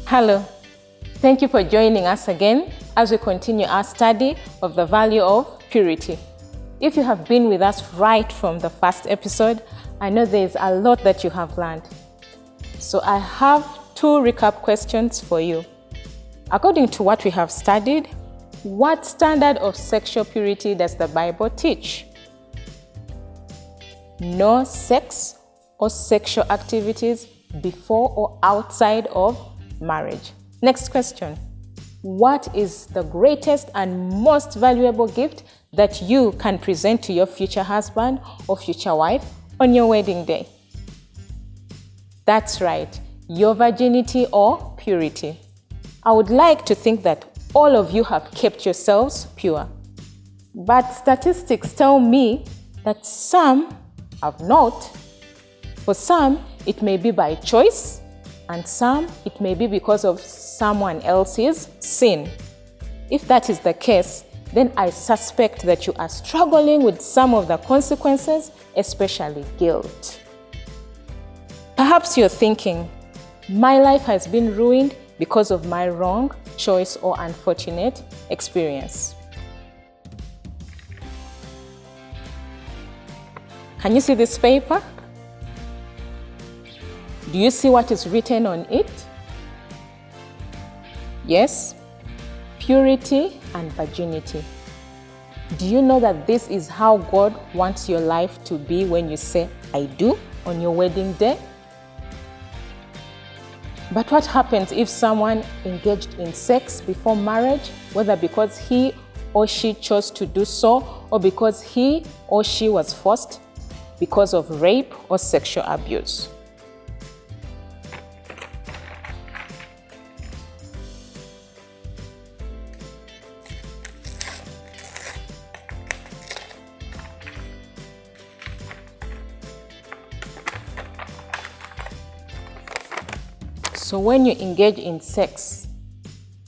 Hello, thank you for joining us again as we continue our study of the value of purity. If you have been with us right from the first episode, I know there is a lot that you have learned. So I have 2 recap questions for you. According to what we have studied, what standard of sexual purity does the Bible teach? No sex or sexual activities before or outside of marriage. Next question. What is the greatest and most valuable gift that you can present to your future husband or future wife on your wedding day? That's right, your virginity or purity. I would like to think that all of you have kept yourselves pure. But statistics tell me that some have not. For some, it may be by choice, and some, it may be because of someone else's sin. If that is the case, then I suspect that you are struggling with some of the consequences, especially guilt. Perhaps you're thinking, my life has been ruined because of my wrong choice or unfortunate experience. Can you see this paper? Do you see what is written on it? Yes, purity and virginity. Do you know that this is how God wants your life to be when you say, I do, on your wedding day? But what happens if someone engaged in sex before marriage, whether because he or she chose to do so, or because he or she was forced because of rape or sexual abuse? So when you engage in sex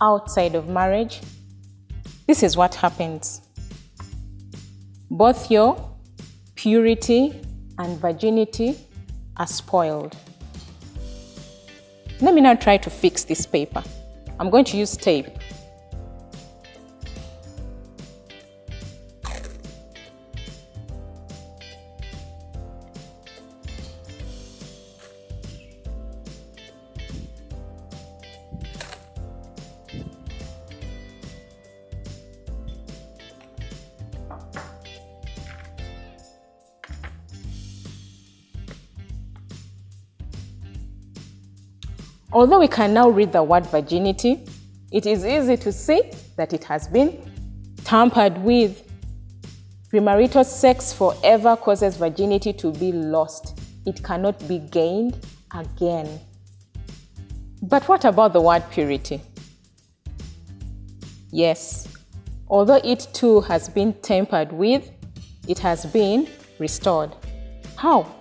outside of marriage, this is what happens. Both your purity and virginity are spoiled. Let me now try to fix this paper. I'm going to use tape. Although we can now read the word virginity, it is easy to see that it has been tampered with. Premarital sex forever causes virginity to be lost. It cannot be gained again. But what about the word purity? Yes, although it too has been tampered with, it has been restored. How?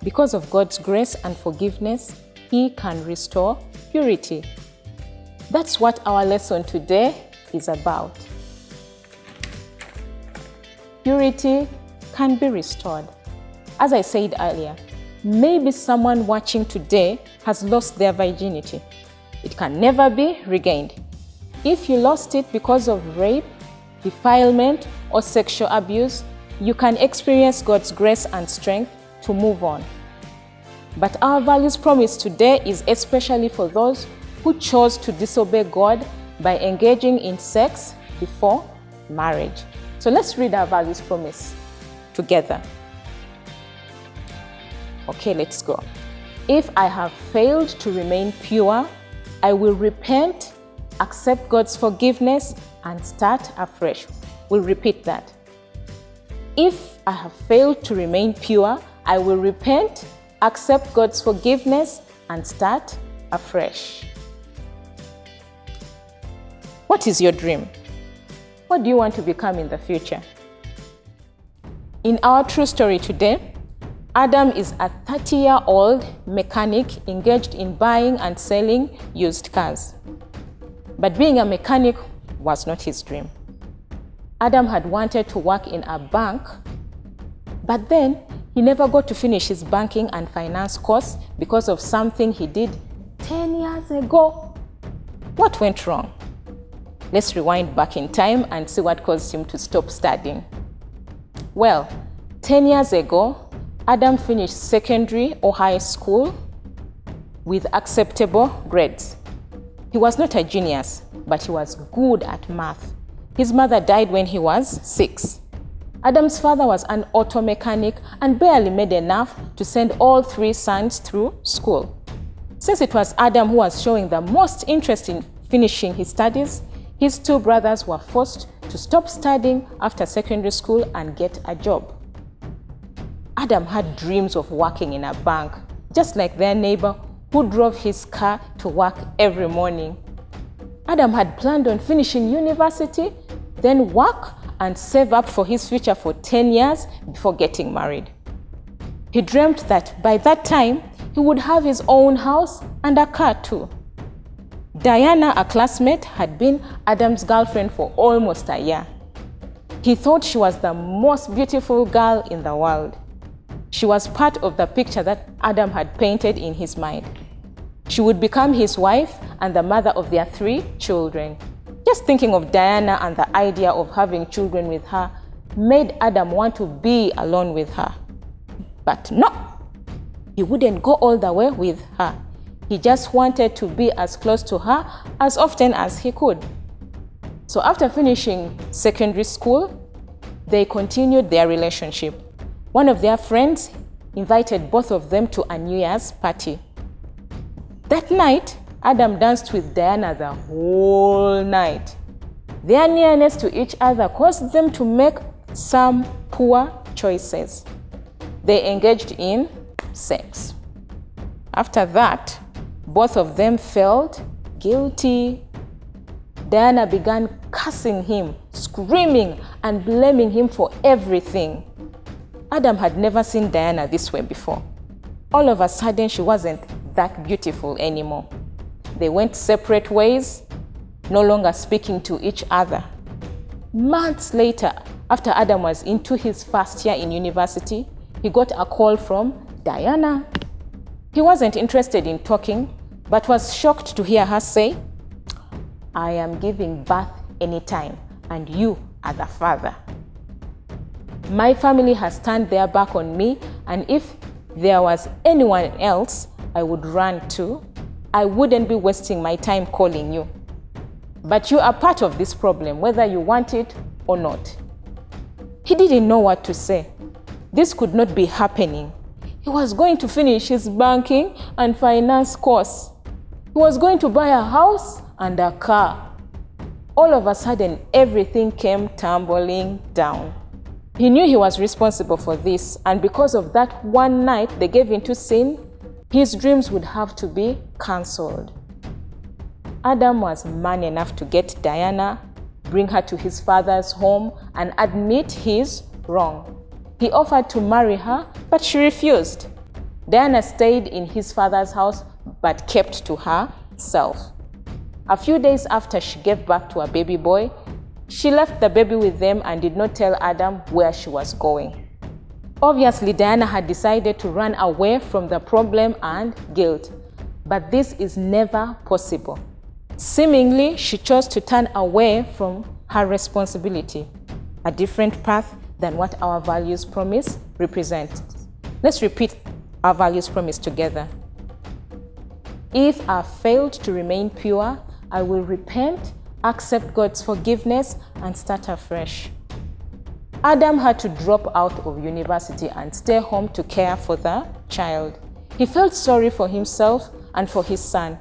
Because of God's grace and forgiveness, He can restore purity. That's what our lesson today is about. Purity can be restored. As I said earlier, maybe someone watching today has lost their virginity. It can never be regained. If you lost it because of rape, defilement, or sexual abuse, you can experience God's grace and strength to move on. But our values promise today is especially for those who chose to disobey God by engaging in sex before marriage. So let's read our values promise together. Okay, let's go. If I have failed to remain pure, I will repent, accept God's forgiveness, and start afresh. We'll repeat that. If I have failed to remain pure, I will repent, accept God's forgiveness, and start afresh. What is your dream? What do you want to become in the future? In our true story today, Adam is a 30-year-old mechanic engaged in buying and selling used cars. But being a mechanic was not his dream. Adam had wanted to work in a bank, but then he never got to finish his banking and finance course because of something he did 10 years ago. What went wrong? Let's rewind back in time and see what caused him to stop studying. Well, 10 years ago, Adam finished secondary or high school with acceptable grades. He was not a genius, but he was good at math. His mother died when he was 6. Adam's father was an auto mechanic and barely made enough to send all 3 sons through school. Since it was Adam who was showing the most interest in finishing his studies, his 2 brothers were forced to stop studying after secondary school and get a job. Adam had dreams of working in a bank, just like their neighbor who drove his car to work every morning. Adam had planned on finishing university, then work and save up for his future for 10 years before getting married. He dreamt that by that time, he would have his own house and a car too. Diana, a classmate, had been Adam's girlfriend for almost a year. He thought she was the most beautiful girl in the world. She was part of the picture that Adam had painted in his mind. She would become his wife and the mother of their 3 children. Just thinking of Diana and the idea of having children with her made Adam want to be alone with her. But no, he wouldn't go all the way with her. He just wanted to be as close to her as often as he could. So after finishing secondary school, they continued their relationship. One of their friends invited both of them to a New Year's party. That night, Adam danced with Diana the whole night. Their nearness to each other caused them to make some poor choices. They engaged in sex. After that, both of them felt guilty. Diana began cursing him, screaming and blaming him for everything. Adam had never seen Diana this way before. All of a sudden, she wasn't that beautiful anymore. They went separate ways, no longer speaking to each other. Months later, after Adam was into his first year in university, he got a call from Diana. He wasn't interested in talking, but was shocked to hear her say, "I am giving birth anytime, and you are the father. My family has turned their back on me, and if there was anyone else I would run to, I wouldn't be wasting my time calling you. But you are part of this problem, whether you want it or not." He didn't know what to say. This could not be happening. He was going to finish his banking and finance course. He was going to buy a house and a car. All of a sudden, everything came tumbling down. He knew he was responsible for this, and because of that one night they gave into sin, his dreams would have to be cancelled. Adam was man enough to get Diana, bring her to his father's home, and admit his wrong. He offered to marry her, but she refused. Diana stayed in his father's house, but kept to herself. A few days after she gave birth to a baby boy, she left the baby with them and did not tell Adam where she was going. Obviously, Diana had decided to run away from the problem and guilt, but this is never possible. Seemingly, she chose to turn away from her responsibility, a different path than what our values promise represents. Let's repeat our values promise together. If I failed to remain pure, I will repent, accept God's forgiveness, and start afresh. Adam had to drop out of university and stay home to care for the child. He felt sorry for himself and for his son.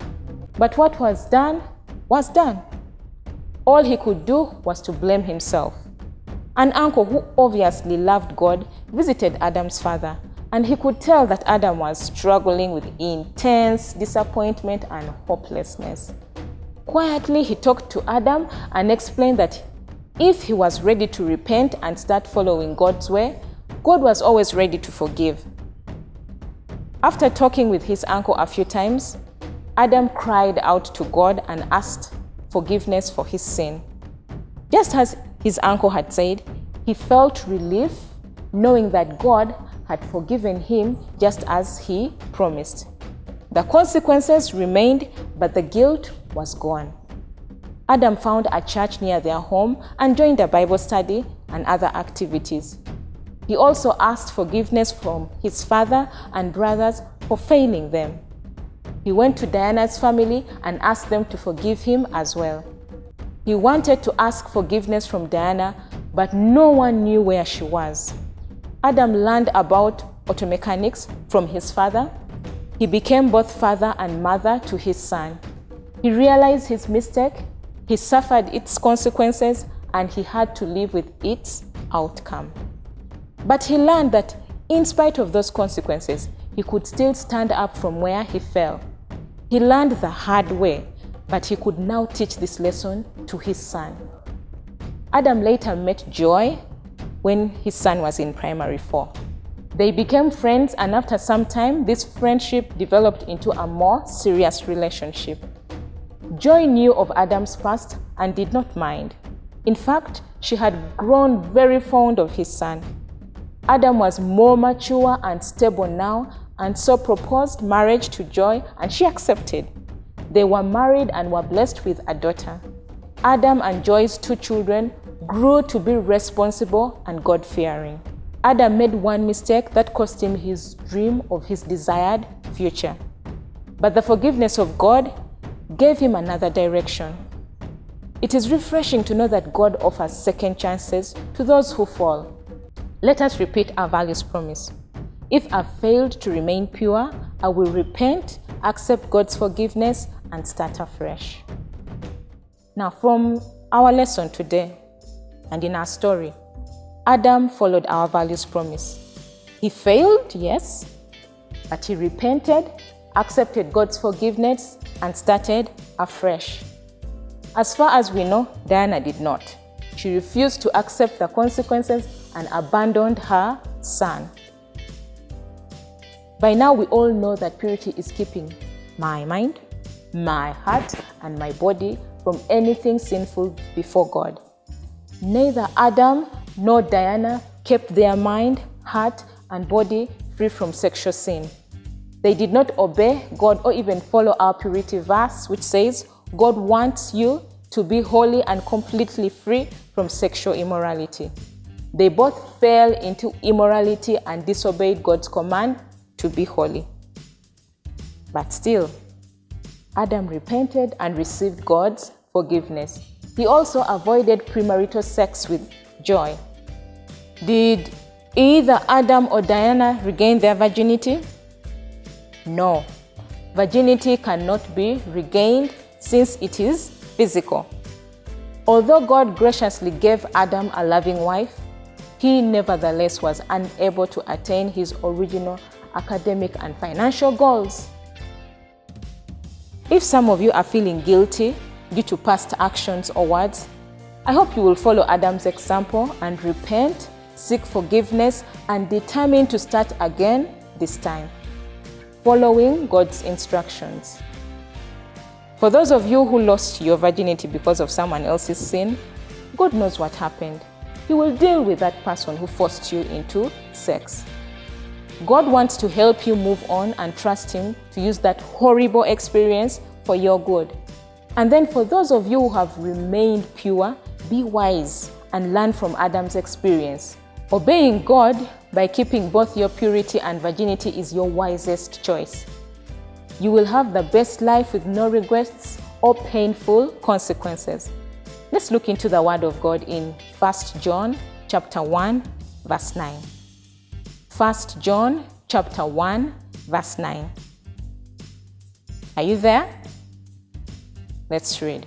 But what was done was done. All he could do was to blame himself. An uncle who obviously loved God visited Adam's father, and he could tell that Adam was struggling with intense disappointment and hopelessness. Quietly, he talked to Adam and explained that if he was ready to repent and start following God's way, God was always ready to forgive. After talking with his uncle a few times, Adam cried out to God and asked forgiveness for his sin. Just as his uncle had said, he felt relief knowing that God had forgiven him just as he promised. The consequences remained, but the guilt was gone. Adam found a church near their home and joined a Bible study and other activities. He also asked forgiveness from his father and brothers for failing them. He went to Diana's family and asked them to forgive him as well. He wanted to ask forgiveness from Diana, but no one knew where she was. Adam learned about auto mechanics from his father. He became both father and mother to his son. He realized his mistake, he suffered its consequences, and he had to live with its outcome. But he learned that in spite of those consequences, he could still stand up from where he fell. He learned the hard way, but he could now teach this lesson to his son. Adam later met Joy when his son was in primary 4. They became friends, and after some time, this friendship developed into a more serious relationship. Joy knew of Adam's past and did not mind. In fact, she had grown very fond of his son. Adam was more mature and stable now, and so proposed marriage to Joy, and she accepted. They were married and were blessed with a daughter. Adam and Joy's 2 children grew to be responsible and God-fearing. Adam made one mistake that cost him his dream of his desired future. But the forgiveness of God gave him another direction. It is refreshing to know that God offers second chances to those who fall. Let us repeat our values promise. If I've failed to remain pure, I will repent, accept God's forgiveness, and start afresh. Now, from our lesson today and in our story, Adam followed our values promise. He failed, yes, but he repented, accepted God's forgiveness, and started afresh. As far as we know, Diana did not. She refused to accept the consequences and abandoned her son. By now, we all know that purity is keeping my mind, my heart, and my body from anything sinful before God. Neither Adam nor Diana kept their mind, heart, and body free from sexual sin. They did not obey God or even follow our purity verse, which says, God wants you to be holy and completely free from sexual immorality. They both fell into immorality and disobeyed God's command to be holy. But still, Adam repented and received God's forgiveness. He also avoided premarital sex with Joy. Did either Adam or Diana regain their virginity? No. Virginity cannot be regained since it is physical. Although God graciously gave Adam a loving wife, he nevertheless was unable to attain his original academic and financial goals. If some of you are feeling guilty due to past actions or words, I hope you will follow Adam's example and repent, seek forgiveness, and determine to start again this time, following God's instructions. For those of you who lost your virginity because of someone else's sin, God knows what happened. He will deal with that person who forced you into sex. God wants to help you move on and trust Him to use that horrible experience for your good. And then for those of you who have remained pure, be wise and learn from Adam's experience. Obeying God by keeping both your purity and virginity is your wisest choice. You will have the best life with no regrets or painful consequences. Let's look into the Word of God in 1 John chapter 1, verse 9. 1 John chapter 1, verse 9. Are you there? Let's read.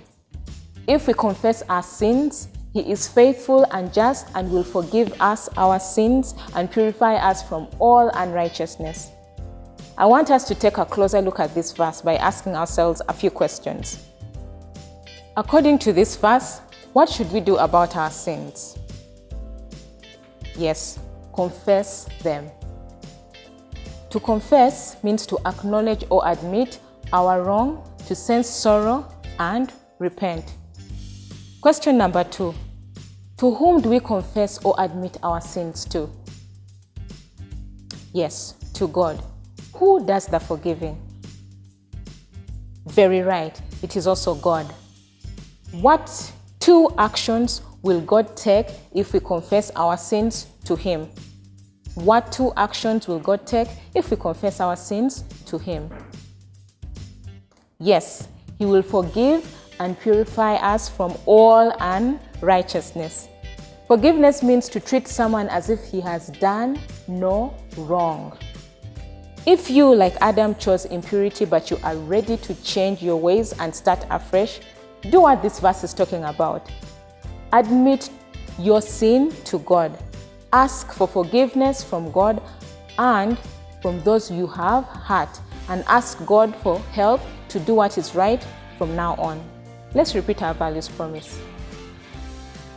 If we confess our sins, He is faithful and just and will forgive us our sins and purify us from all unrighteousness. I want us to take a closer look at this verse by asking ourselves a few questions. According to this verse, what should we do about our sins? Yes, confess them. To confess means to acknowledge or admit our wrong, to sense sorrow, and repent. Question number 2. To whom do we confess or admit our sins to? Yes, to God. Who does the forgiving? Very right, it is also God. What two actions will God take if we confess our sins to Him? What two actions will God take if we confess our sins to Him? Yes, He will forgive and purify us from all unrighteousness. Forgiveness means to treat someone as if he has done no wrong. If you, like Adam, chose impurity but you are ready to change your ways and start afresh, do what this verse is talking about. Admit your sin to God. Ask for forgiveness from God and from those you have hurt, and ask God for help to do what is right from now on. Let's repeat our values promise.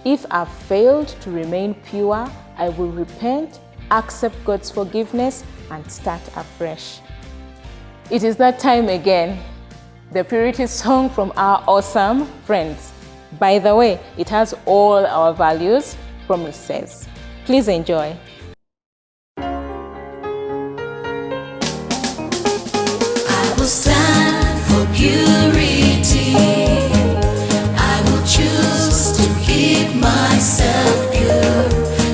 If I've failed to remain pure, I will repent, accept God's forgiveness, and start afresh. It is that time again. The purity song from our awesome friends. By the way, it has all our values promises. Please enjoy. I will stand for purity. I will choose to keep myself pure.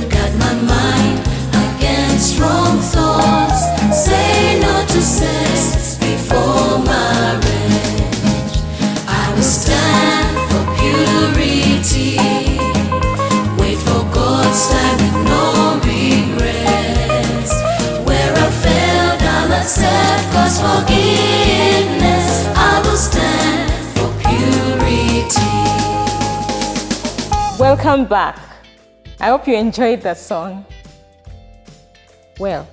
Guard my mind against wrong thoughts. Say no to sex before marriage. I will stand for purity. Wait for God's time with no regrets. Where I failed, I'll accept God's forgiveness. I will stand for purity. Welcome back. I hope you enjoyed that song. Well,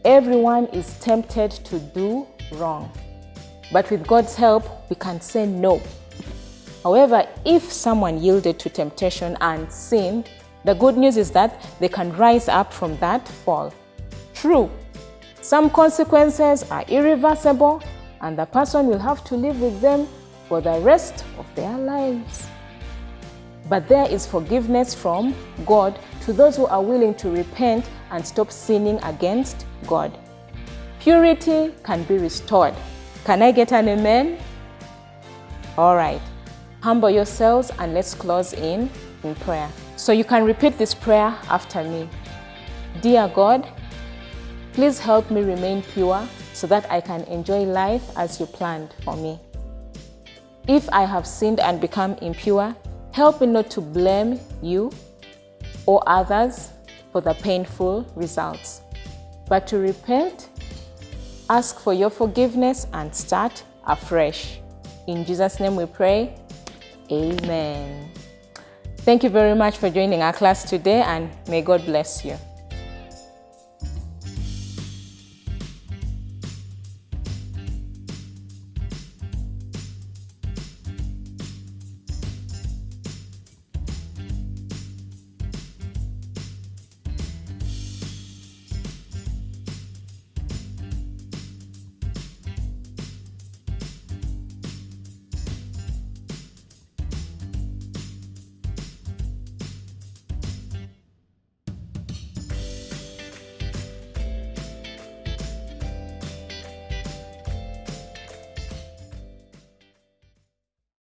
everyone is tempted to do wrong, but with God's help, we can say no. However, if someone yielded to temptation and sinned, the good news is that they can rise up from that fall. True, some consequences are irreversible, and the person will have to live with them for the rest of their lives. But there is forgiveness from God to those who are willing to repent and stop sinning against God. Purity can be restored. Can I get an amen? All right. Humble yourselves and let's close in prayer. So you can repeat this prayer after me. Dear God, please help me remain pure so that I can enjoy life as you planned for me. If I have sinned and become impure, help me not to blame you or others for the painful results, but to repent, ask for your forgiveness, and start afresh. In Jesus' name we pray, amen. Thank you very much for joining our class today, and may God bless you.